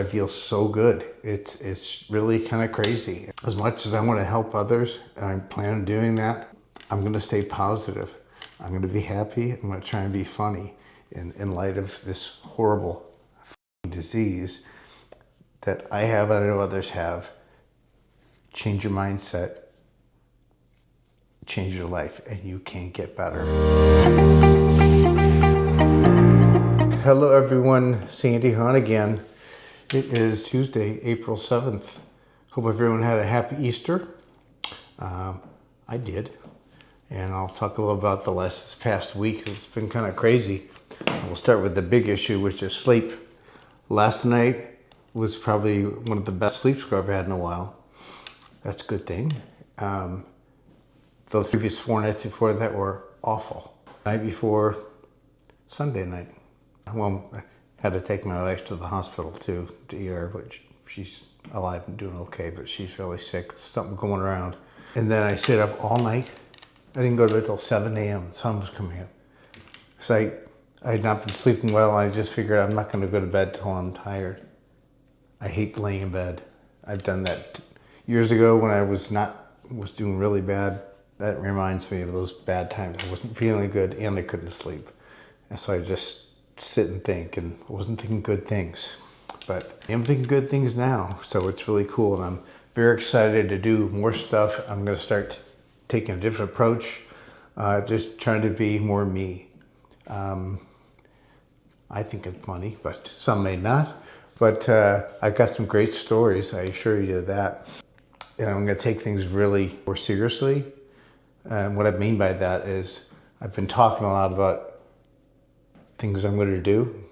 I feel so good. It's really kind of crazy. As much as I want to help others, and I plan on doing that, I'm going to stay positive. I'm going to be happy. I'm going to try and be funny in light of this horrible disease that I have and I know others have. Change your mindset, change your life, and you can get better. Hello everyone, Sandy Hahn again. It is Tuesday, April 7th. Hope everyone had a happy Easter. I did. And I'll talk a little about this past week. It's been kind of crazy. We'll start with the big issue, which is sleep. Last night was probably one of the best sleeps I've ever had in a while. That's a good thing. Those previous 4 nights before that were awful. Night before Sunday night. Well, I had to take my wife to the hospital to ER, but she's alive and doing okay, but she's really sick. Something going around. And then I stayed up all night. I didn't go to bed till 7 a.m. The sun was coming up. So I had not been sleeping well. I just figured I'm not going to go to bed till I'm tired. I hate laying in bed. I've done that years ago when I was doing really bad. That reminds me of those bad times. I wasn't feeling good and I couldn't sleep. And so I just sit and think, and I wasn't thinking good things. But I am thinking good things now, so it's really cool. And I'm very excited to do more stuff. I'm going to start taking a different approach, just trying to be more me. I think it's funny, but some may not. But I've got some great stories, I assure you of that. And I'm going to take things really more seriously. And what I mean by that is I've been talking a lot about things I'm going to do.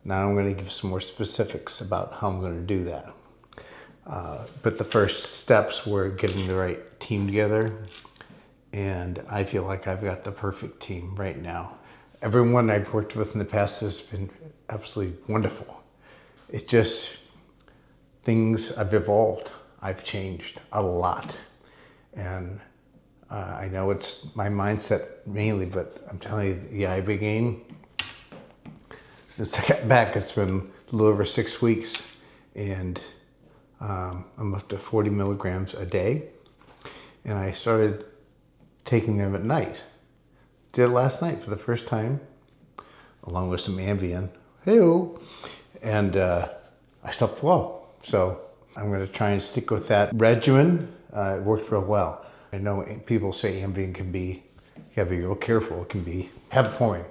Now I'm going to give some more specifics about how I'm going to do that. But the first steps were getting the right team together. And I feel like I've got the perfect team right now. Everyone I've worked with in the past has been absolutely wonderful. It just, things have evolved. I've changed a lot. And I know it's my mindset mainly, but I'm telling you, the Ibogaine, since I got back, it's been a little over 6 weeks, and I'm up to 40 milligrams a day. And I started taking them at night. Did it last night for the first time, along with some Ambien. Hey-o. And I slept well. So I'm going to try and stick with that regimen. It worked real well. I know people say Ambien can be, you gotta be real careful. It can be habit-forming.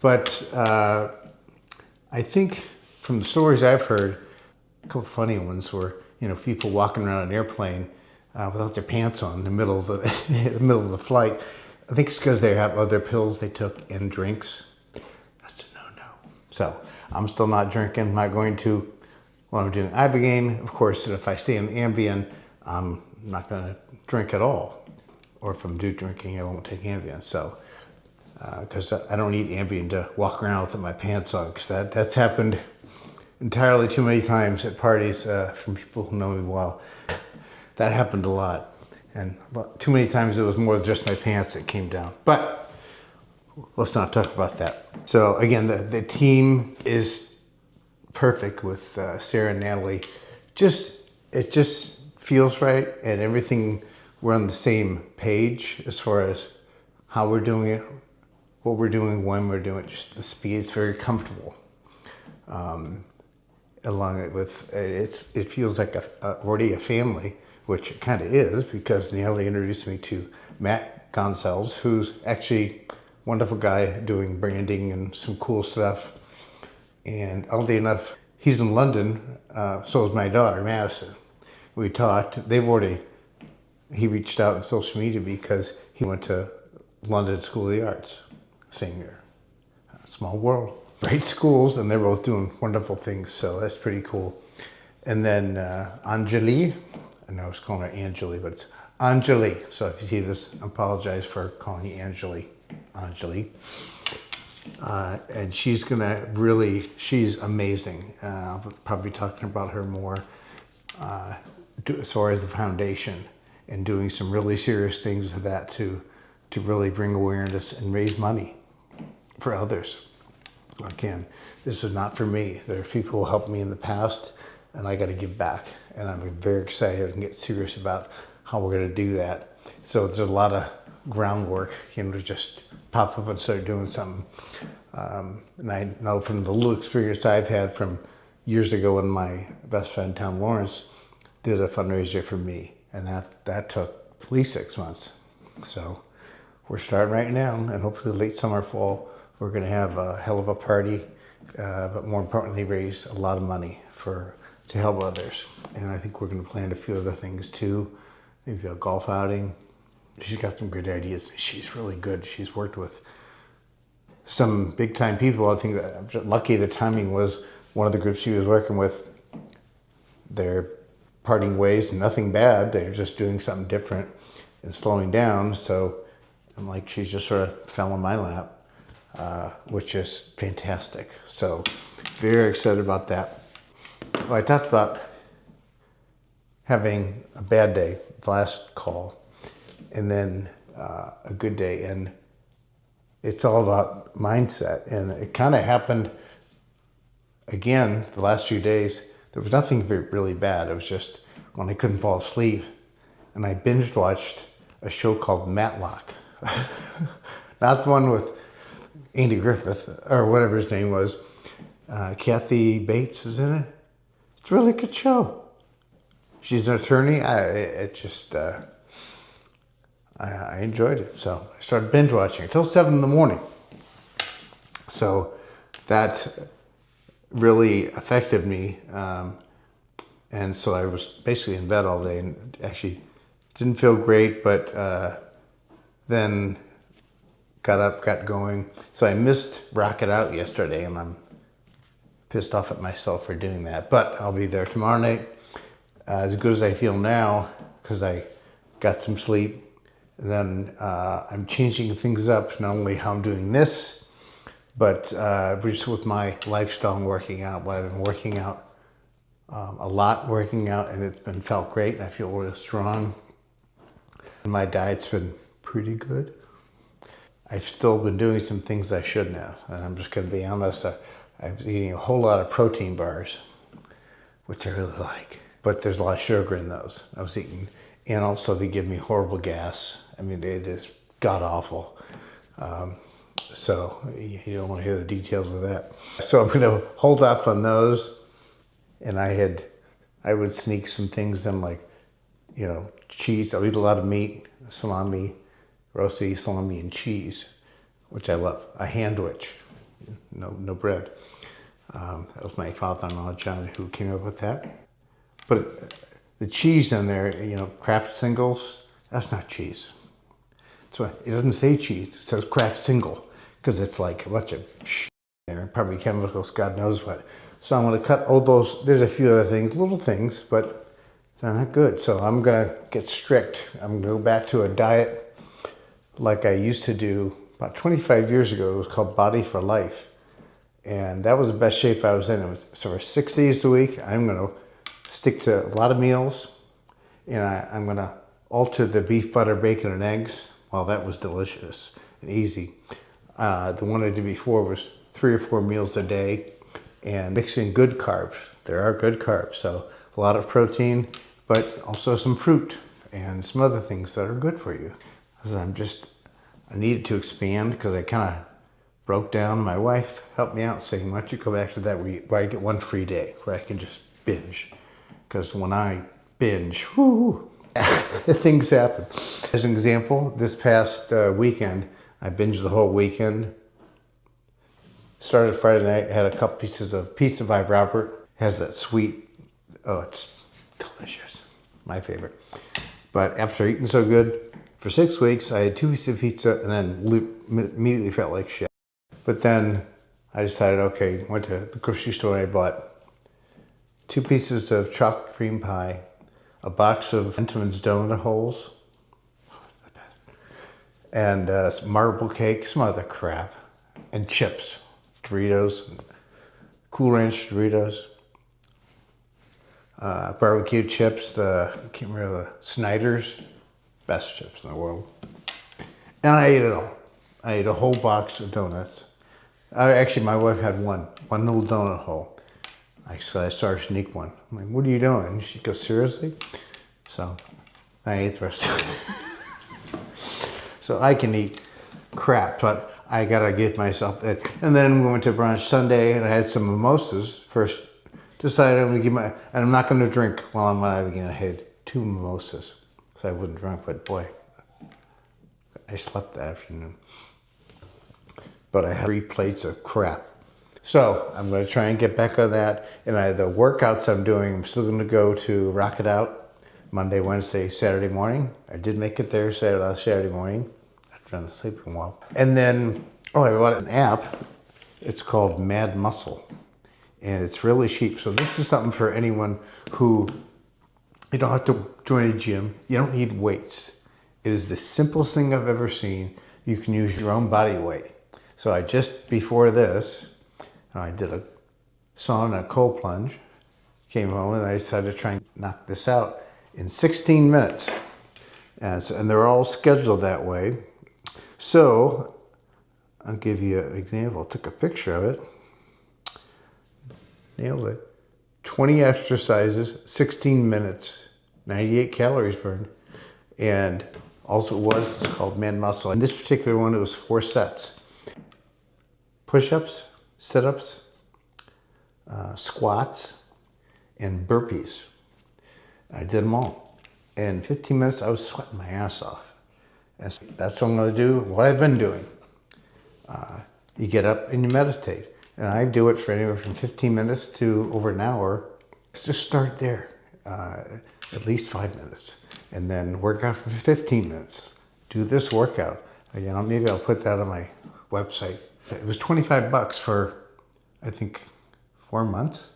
But I think from the stories I've heard, a couple funny ones were, people walking around an airplane without their pants on in the middle of the flight. I think it's because they have other pills they took and drinks. That's a no-no. So I'm still not drinking. I'm not going to. When I'm doing Ibogaine, of course, if I stay on Ambien, I'm not going to drink at all. Or if I'm drinking, I won't take Ambien. So, because I don't need Ambien to walk around with my pants on, because that's happened entirely too many times at parties from people who know me well. That happened a lot. And too many times it was more than just my pants that came down. But let's not talk about that. So again, the team is perfect with Sarah and Natalie. It just feels right, and everything, we're on the same page as far as how we're doing it, what we're doing, when we're doing it, just the speed. It's very comfortable. Along with it feels like already a family, which it kind of is, because Natalie introduced me to Matt Gonzalez, who's actually a wonderful guy doing branding and some cool stuff. And oddly enough, he's in London, so is my daughter, Madison. We talked. He reached out on social media because he went to London School of the Arts same year. Small world. Great schools, and they're both doing wonderful things, so that's pretty cool. And then Anjali, I know I was calling her Anjali, but it's Anjali. So if you see this, I apologize for calling you Anjali. And she's she's amazing. I'll probably be talking about her more as far as the foundation, and doing some really serious things with that to really bring awareness and raise money for others. Again, this is not for me. There are people who helped me in the past, and I got to give back. And I'm very excited and get serious about how we're going to do that. So there's a lot of groundwork, to just pop up and start doing something. And I know from the little experience I've had from years ago when my best friend Tom Lawrence did a fundraiser for me, and that took at least 6 months. So we're starting right now, and hopefully late summer, fall, we're going to have a hell of a party, but more importantly, raise a lot of money to help others. And I think we're going to plan a few other things too, maybe a golf outing. She's got some great ideas. She's really good. She's worked with some big time people. I think that I'm lucky the timing was one of the groups she was working with. They're parting ways, nothing bad. They're just doing something different and slowing down. So I'm like, she just sort of fell in my lap, which is fantastic. So very excited about that. Well, I talked about having a bad day, the last call, and then a good day. And it's all about mindset. And it kind of happened again the last few days. There was nothing really bad. It was just when I couldn't fall asleep, and I binge watched a show called Matlock. Not the one with Andy Griffith or whatever his name was. Kathy Bates is in it. It's a really good show. She's an attorney. I enjoyed it. So I started binge watching until 7 in the morning. So that really affected me. And so I was basically in bed all day and actually didn't feel great, but then got up, got going. So I missed Rocket Out yesterday, and I'm pissed off at myself for doing that. But I'll be there tomorrow night, as good as I feel now, because I got some sleep. And then I'm changing things up, not only how I'm doing this, but just with my lifestyle and working out. I've been working out a lot, and it's been felt great, and I feel really strong. My diet's been pretty good. I've still been doing some things I shouldn't have, and I'm just going to be honest. I'm eating a whole lot of protein bars, which I really like, but there's a lot of sugar in those. I was eating, and also they give me horrible gas. I mean, it is god awful. So you don't want to hear the details of that. So I'm going to hold off on those, and I would sneak some things in, like, cheese. I'll eat a lot of meat, salami, roasted salami and cheese, which I love. A handwich, no bread. That was my father-in-law, John, who came up with that. But the cheese in there, Kraft Singles, that's not cheese. So it doesn't say cheese, it says Kraft Single, because it's like a bunch of shit there, probably chemicals, God knows what. So I'm going to cut all those. There's a few other things, little things, but they're not good. So I'm going to get strict. I'm going to go back to a diet like I used to do about 25 years ago. It was called Body for Life. And that was the best shape I was in. It was, so for 6 days a week, I'm going to stick to a lot of meals. And I'm going to alter the beef, butter, bacon, and eggs. Well, that was delicious and easy. The one I did before was 3 or 4 meals a day and mixing good carbs. There are good carbs. So a lot of protein, but also some fruit and some other things that are good for you. Because I needed to expand because I kind of broke down. My wife helped me out saying, why don't you go back to that where I get one free day where I can just binge. Because when I binge, things happen. As an example, this past weekend, I binged the whole weekend. Started Friday night, had a couple pieces of pizza by Robert. Has that sweet, it's delicious. My favorite. But after eating so good, for 6 weeks, I had 2 pieces of pizza and then immediately felt like shit. But then I decided, okay, went to the grocery store and I bought 2 pieces of chocolate cream pie, a box of Entenmann's donut holes, and some marble cake, some other crap, and chips, Doritos, Cool Ranch Doritos, barbecue chips, I can't remember, the Snyder's, best chips in the world. And I ate it all. I ate a whole box of donuts, Actually, my wife had one little donut hole. So I started to sneak one. I'm like, what are you doing? And she goes, seriously? So I ate the rest of it. So I can eat crap, but I gotta give myself it. And then we went to brunch Sunday and I had some mimosas. First, decided I'm gonna and I'm not gonna drink while I'm live again. I had 2 mimosas, so I wouldn't drink, but boy, I slept that afternoon. But I had 3 plates of crap. So I'm going to try and get back on that. And the workouts I'm doing, I'm still going to go to Rock It Out Monday, Wednesday, Saturday morning. I did make it there Saturday morning after I'm sleeping well. And then, I bought an app. It's called Mad Muscle. And it's really cheap. So this is something for anyone who, you don't have to join a gym. You don't need weights. It is the simplest thing I've ever seen. You can use your own body weight. So I just, before this, I did a sauna and a cold plunge, came home and I decided to try and knock this out in 16 minutes. And they're all scheduled that way. So I'll give you an example. Took a picture of it. Nailed it. 20 exercises, 16 minutes, 98 calories burned. And also it's called Mad Muscle. And this particular one, it was 4 sets. Push-ups, sit-ups, squats, and burpees. I did them all. In 15 minutes, I was sweating my ass off. And so that's what I'm going to do, what I've been doing. You get up and you meditate. And I do it for anywhere from 15 minutes to over an hour. Just start there, at least 5 minutes. And then work out for 15 minutes. Do this workout. Again, maybe I'll put that on my website. It was $25 for, I think, 4 months.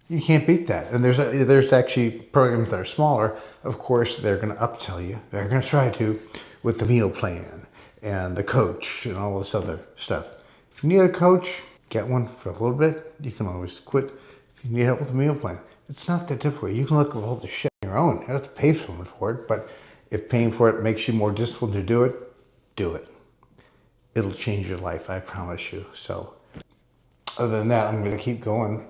You can't beat that. And there's actually programs that are smaller. Of course, they're going to upsell you. They're going to try to with the meal plan and the coach and all this other stuff. If you need a coach, get one for a little bit. You can always quit if you need help with the meal plan. It's not that difficult. You can look at all the shit on your own. You don't have to pay someone for it. But if paying for it makes you more disciplined to do it, do it. It'll change your life, I promise you. So other than that, I'm going to keep going.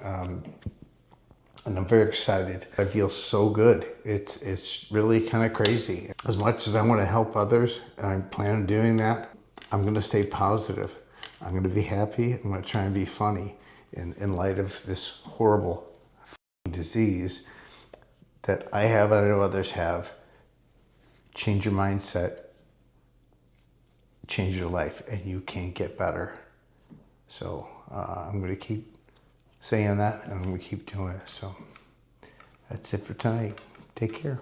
And I'm very excited. I feel so good. It's really kind of crazy. As much as I want to help others, and I plan on doing that, I'm going to stay positive. I'm going to be happy. I'm going to try and be funny in light of this horrible disease that I have and I know others have. Change your mindset. Change your life, and you can get better. So I'm going to keep saying that, and I'm going to keep doing it. So that's it for tonight. Take care.